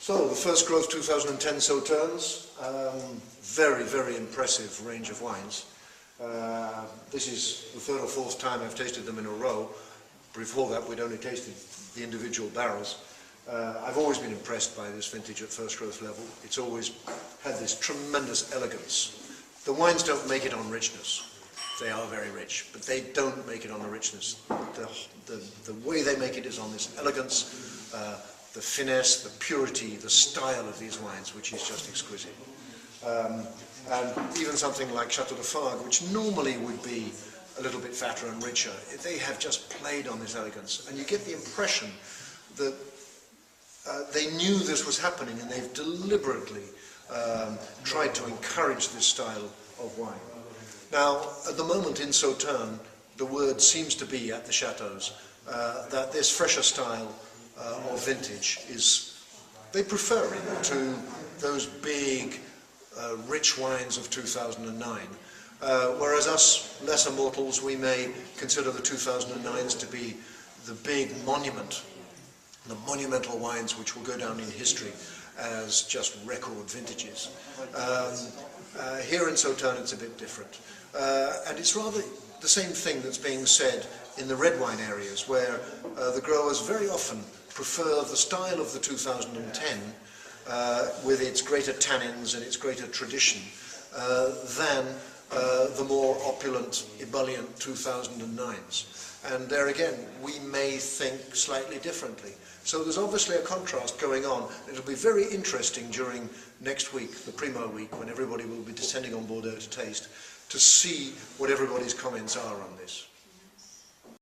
So, the first growth 2010 Sauternes, very, very impressive range of wines. This is the third or fourth time I've tasted them in a row. Before that we'd only tasted the individual barrels. I've always been impressed by this vintage at first growth level. It's always had this tremendous elegance. The wines don't make it on richness. They are very rich, but they don't make it on the richness. The way they make it is on this elegance, the finesse, the purity, the style of these wines, which is just exquisite. And even something like Chateau de Fargue, which normally would be a little bit fatter and richer, they have just played on this elegance. And you get the impression that they knew this was happening and they've deliberately tried to encourage this style of wine. Now, at the moment in Sauternes, the word seems to be at the chateaus that this fresher style of vintage is, they prefer it to those big, rich wines of 2009. Whereas us lesser mortals, we may consider the 2009s to be the big monument, the monumental wines which will go down in history as just record vintages. Here in Sauternes it's a bit different. And it's rather the same thing that's being said in the red wine areas, where the growers very often prefer the style of the 2010 with its greater tannins and its greater tradition than the more opulent, ebullient 2009s. And there again, we may think slightly differently. So there's obviously a contrast going on. It'll be very interesting during next week, the Primeur week, when everybody will be descending on Bordeaux to taste, to see what everybody's comments are on this.